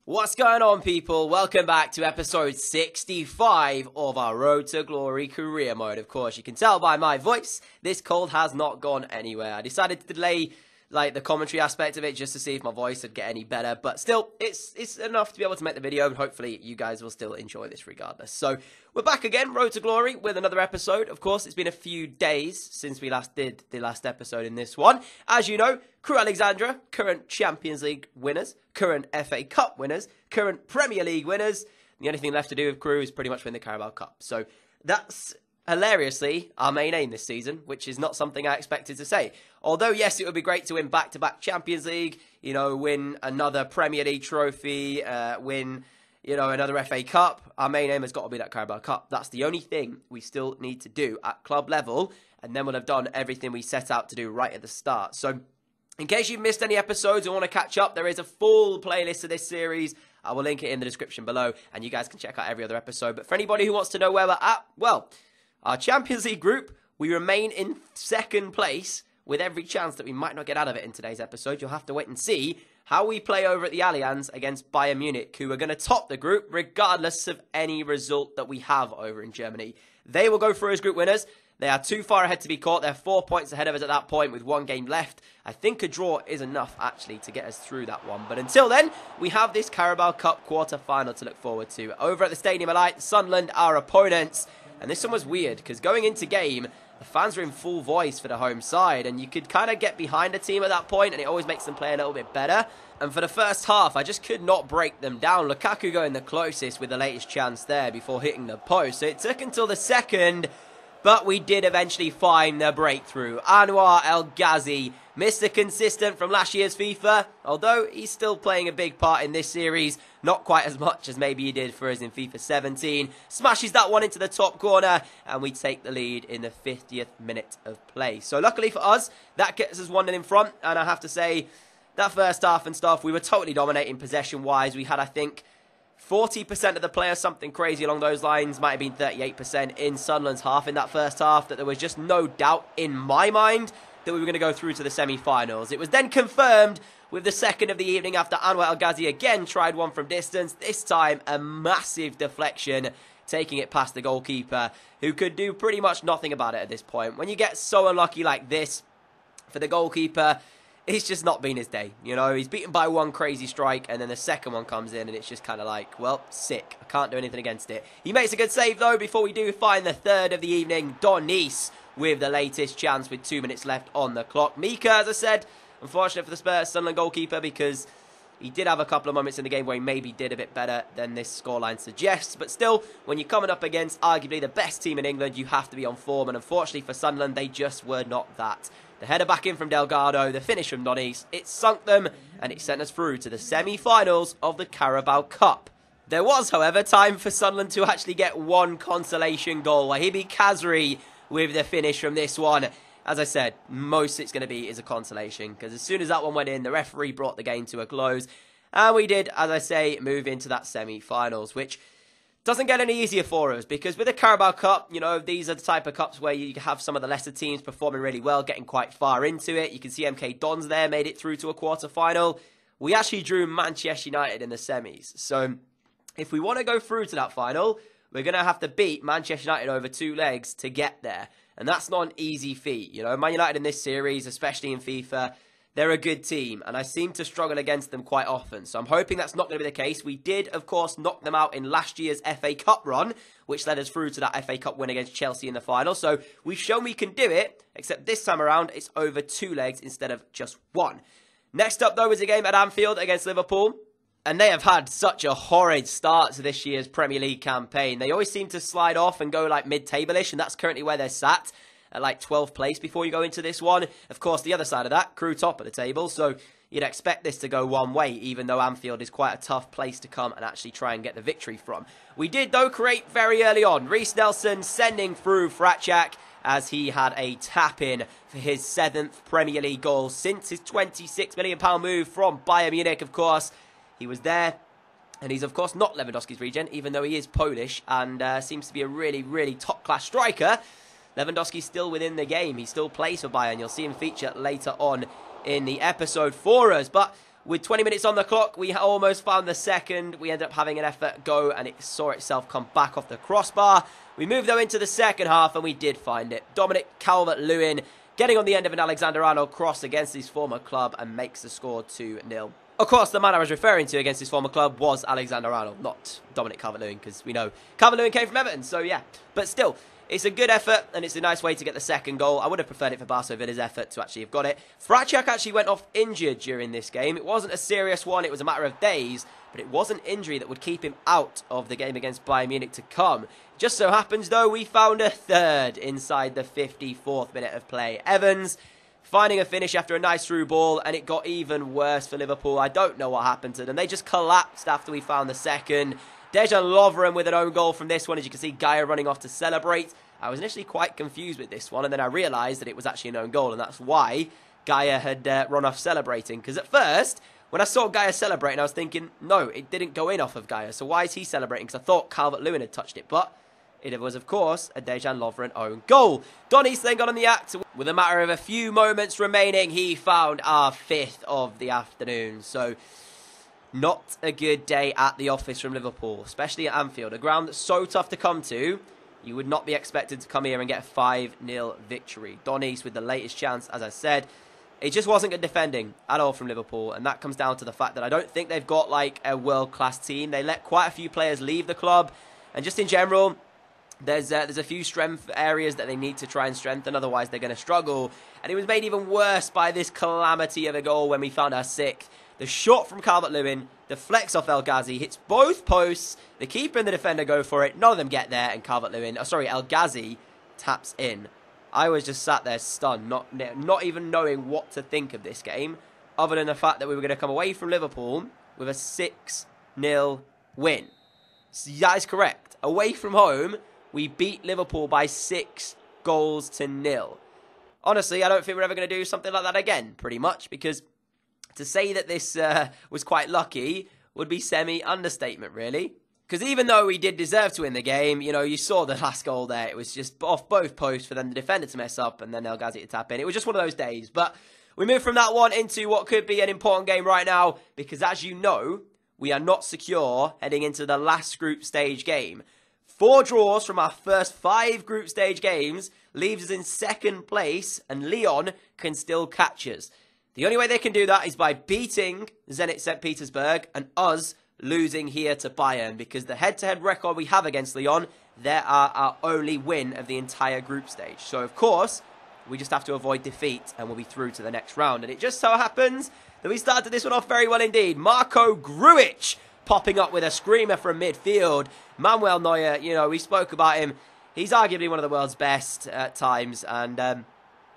What's going on, people? Welcome back to episode 65 of our Road to Glory career mode. Of course, you can tell by my voice, this cold has not gone anywhere. I decided to delay the commentary aspect of it just to see if my voice would get any better, but still, it's enough to be able to make the video, and hopefully you guys will still enjoy this regardless. So, we're back again, Road to Glory, with another episode. Of course, it's been a few days since we last did the last episode in this one. As you know, Crew Alexandra, current Champions League winners, current FA Cup winners, current Premier League winners. The only thing left to do with Crew is pretty much win the Carabao Cup. So, that's hilariously our main aim this season, which is not something I expected to say. Although, yes, it would be great to win back-to-back Champions League, win another Premier League trophy, win, another FA Cup. Our main aim has got to be that Carabao Cup. That's the only thing we still need to do at club level, and then we'll have done everything we set out to do right at the start. So, in case you've missed any episodes or want to catch up, there is a full playlist of this series. I will link it in the description below, and you guys can check out every other episode. But for anybody who wants to know where we're at, well, our Champions League group, we remain in second place, with every chance that we might not get out of it in today's episode. You'll have to wait and see how we play over at the Allianz against Bayern Munich, who are going to top the group regardless of any result that we have over in Germany. They will go through as group winners. They are too far ahead to be caught. They're 4 points ahead of us at that point with one game left. I think a draw is enough, actually, to get us through that one. But until then, we have this Carabao Cup quarter-final to look forward to. Over at the Stadium of Light, Sunderland, our opponents. And this one was weird, because going into game, the fans were in full voice for the home side, and you could kind of get behind a team at that point, and it always makes them play a little bit better. And for the first half, I just could not break them down. Lukaku going the closest with the latest chance there before hitting the post. So it took until the second, but we did eventually find the breakthrough. Anwar El Ghazi, Mr. Consistent from last year's FIFA, although he's still playing a big part in this series, not quite as much as maybe he did for us in FIFA 17. Smashes that one into the top corner, and we take the lead in the 50th minute of play. So luckily for us, that gets us 1-0 in front, and I have to say, that first half and stuff, we were totally dominating possession-wise. We had, I think, 40% of the players, something crazy along those lines, might have been 38% in Sunderland's half in that first half, that there was just no doubt in my mind that we were going to go through to the semi-finals. It was then confirmed with the second of the evening after Anwar El Ghazi again tried one from distance, this time a massive deflection, taking it past the goalkeeper, who could do pretty much nothing about it at this point. When you get so unlucky like this for the goalkeeper, it's just not been his day. He's beaten by one crazy strike, and then the second one comes in, and it's just kind of like, well, sick. I can't do anything against it. He makes a good save, though, before we do find the third of the evening. Donis with the latest chance with 2 minutes left on the clock. Mika, as I said, unfortunate for the Spurs Sunderland goalkeeper, because he did have a couple of moments in the game where he maybe did a bit better than this scoreline suggests. But still, when you're coming up against arguably the best team in England, you have to be on form. And unfortunately for Sunderland, they just were not that. The header back in from Delgado, the finish from Donis, it sunk them, and it sent us through to the semi-finals of the Carabao Cup. There was, however, time for Sunderland to actually get one consolation goal. Wahibi Kazri with the finish from this one. As I said, most it's going to be is a consolation, because as soon as that one went in, the referee brought the game to a close, and we did, as I say, move into that semi-finals, which doesn't get any easier for us, because with the Carabao Cup, these are the type of cups where you have some of the lesser teams performing really well, getting quite far into it. You can see MK Dons there made it through to a quarter-final. We actually drew Manchester United in the semis. So if we want to go through to that final, we're going to have to beat Manchester United over 2 legs to get there. And that's not an easy feat. Man United in this series, especially in FIFA, they're a good team, and I seem to struggle against them quite often. So I'm hoping that's not going to be the case. We did, of course, knock them out in last year's FA Cup run, which led us through to that FA Cup win against Chelsea in the final. So we've shown we can do it, except this time around, it's over 2 legs instead of just 1. Next up, though, is a game at Anfield against Liverpool. And they have had such a horrid start to this year's Premier League campaign. They always seem to slide off and go like mid-table-ish, and that's currently where they're sat, at like 12th place before you go into this one. Of course, the other side of that, Crew top of the table, so you'd expect this to go one way, even though Anfield is quite a tough place to come and actually try and get the victory from. We did, though, create very early on. Reece Nelson sending through Fratchak, as he had a tap-in for his 7th Premier League goal since his £26 million move from Bayern Munich, of course. He was there, and he's, of course, not Lewandowski's regen, even though he is Polish and seems to be a really, really top-class striker. Lewandowski's still within the game. He still plays for Bayern. You'll see him feature later on in the episode for us. But With 20 minutes on the clock, we almost found the second. We ended up having an effort go, and it saw itself come back off the crossbar. We moved, though, into the second half, and we did find it. Dominic Calvert-Lewin getting on the end of an Alexander-Arnold cross against his former club and makes the score 2-0. Of course, the man I was referring to against his former club was Alexander-Arnold, not Dominic Calvert-Lewin, because we know Calvert-Lewin came from Everton, so yeah. But still, it's a good effort, and it's a nice way to get the second goal. I would have preferred it for Barca Villa's effort to actually have got it. Fracek actually went off injured during this game. It wasn't a serious one, it was a matter of days, but it was an injury that would keep him out of the game against Bayern Munich to come. Just so happens, though, we found a third inside the 54th minute of play. Evans finding a finish after a nice through ball, and it got even worse for Liverpool. I don't know what happened to them. They just collapsed after we found the second. Dejan Lovren with an own goal from this one. As you can see, Gaia running off to celebrate. I was initially quite confused with this one, and then I realised that it was actually an own goal, and that's why Gaia had run off celebrating. Because at first, when I saw Gaia celebrating, I was thinking, no, it didn't go in off of Gaia, so why is he celebrating? Because I thought Calvert-Lewin had touched it, but it was, of course, a Dejan Lovren own goal. Donny's then got on the act. With a matter of a few moments remaining, he found our fifth of the afternoon. So, not a good day at the office from Liverpool, especially at Anfield. A ground that's so tough to come to, you would not be expected to come here and get a 5-0 victory. Donny's with the latest chance, as I said. It just wasn't good defending at all from Liverpool, and that comes down to the fact that I don't think they've got like a world-class team. They let quite a few players leave the club, and just in general, there's a few strength areas that they need to try and strengthen, otherwise they're going to struggle. And it was made even worse by this calamity of a goal when we found our sixth. The shot from Calvert-Lewin, the flex off El Ghazi, hits both posts. The keeper and the defender go for it. None of them get there, and El Ghazi taps in. I was just sat there stunned, not even knowing what to think of this game, other than the fact that we were going to come away from Liverpool with a 6-0 win. So that is correct. Away from home, we beat Liverpool by 6-0. Honestly, I don't think we're ever going to do something like that again, pretty much, because to say that this was quite lucky would be semi-understatement, really. Because even though we did deserve to win the game, you know, you saw the last goal there. It was just off both posts for them, the defender to mess up and then El Ghazi to tap in. It was just one of those days. But we move from that one into what could be an important game right now, because as you know, we are not secure heading into the last group stage game. 4 draws from our first 5 group stage games leaves us in second place, and Lyon can still catch us. The only way they can do that is by beating Zenit St. Petersburg and us losing here to Bayern, because the head-to-head record we have against Lyon, they are our only win of the entire group stage. So, of course, we just have to avoid defeat and we'll be through to the next round. And it just so happens that we started this one off very well indeed. Marko Grujic popping up with a screamer from midfield. Manuel Neuer, you know, we spoke about him. He's arguably one of the world's best at times, and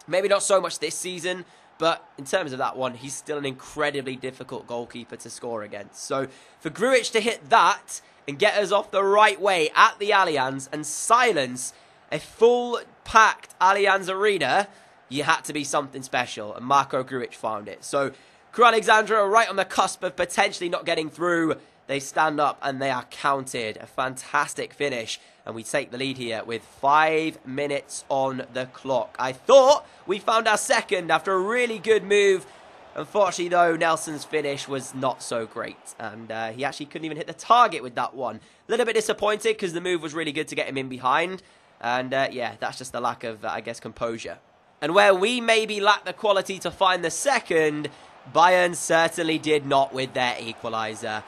maybe not so much this season, but in terms of that one, he's still an incredibly difficult goalkeeper to score against. So for Grujic to hit that and get us off the right way at the Allianz and silence a full-packed Allianz Arena, you had to be something special, and Marko Grujic found it. So Crew Alexandra are right on the cusp of potentially not getting through. They stand up and they are counted. A fantastic finish. And we take the lead here with 5 minutes on the clock. I thought we found our second after a really good move. Unfortunately, though, Nelson's finish was not so great. And he actually couldn't even hit the target with that one. A little bit disappointed because the move was really good to get him in behind. And yeah, that's just the lack of, I guess, composure. And where we maybe lack the quality to find the second, Bayern certainly did not with their equaliser.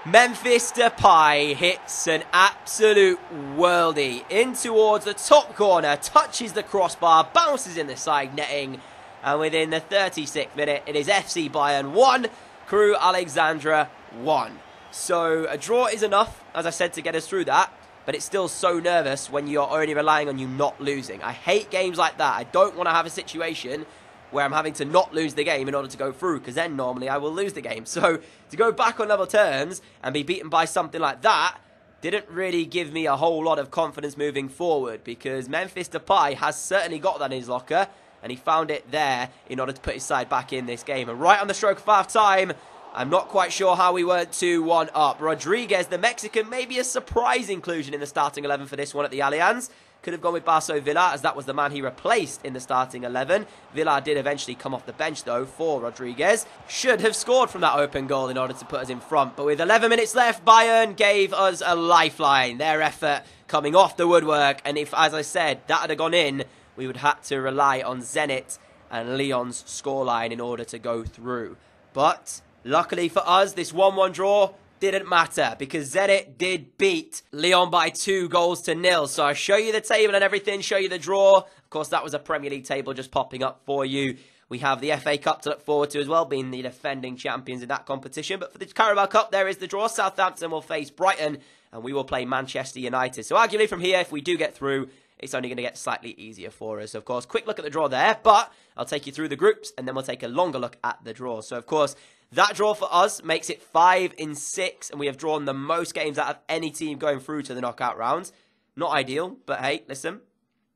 Memphis Depay hits an absolute worldie in towards the top corner, touches the crossbar, bounces in the side netting, and within the 36th minute, it is FC Bayern 1, Crew Alexandra 1. So a draw is enough, as I said, to get us through that, but it's still so nervous when you're only relying on you not losing. I hate games like that. I don't want to have a situation where I'm having to not lose the game in order to go through, because then normally I will lose the game. So to go back on level terms and be beaten by something like that didn't really give me a whole lot of confidence moving forward, because Memphis Depay has certainly got that in his locker, and he found it there in order to put his side back in this game. And right on the stroke of half-time, I'm not quite sure how we weren't 2-1 up. Rodriguez, the Mexican, maybe a surprise inclusion in the starting 11 for this one at the Allianz. Could have gone with Barso Villa, as that was the man he replaced in the starting 11. Villa did eventually come off the bench, though, for Rodriguez. Should have scored from that open goal in order to put us in front. But with 11 minutes left, Bayern gave us a lifeline. Their effort coming off the woodwork. And if, as I said, that had gone in, we would have to rely on Zenit and Lyon's scoreline in order to go through. But luckily for us, this 1-1 draw didn't matter, because Zenit did beat Lyon by 2-0. So I'll show you the table and everything, show you the draw. Of course, that was a Premier League table just popping up for you. We have the FA Cup to look forward to as well, being the defending champions in that competition. But for the Carabao Cup, there is the draw. Southampton will face Brighton, and we will play Manchester United. So arguably from here, if we do get through, it's only going to get slightly easier for us. Of course, quick look at the draw there, but I'll take you through the groups, and then we'll take a longer look at the draw. So, of course, that draw for us makes it 5 in 6, and we have drawn the most games out of any team going through to the knockout rounds. Not ideal, but hey, listen,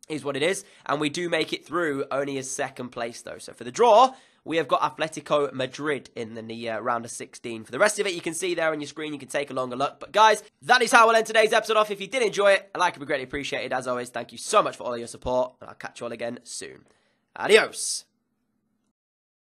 is what it is. And we do make it through only as second place, though. So for the draw, we have got Atletico Madrid in the round of 16. For the rest of it, you can see there on your screen. You can take a longer look. But guys, that is how we'll end today's episode off. If you did enjoy it, a like would be greatly appreciated. As always, thank you so much for all your support, and I'll catch you all again soon. Adios.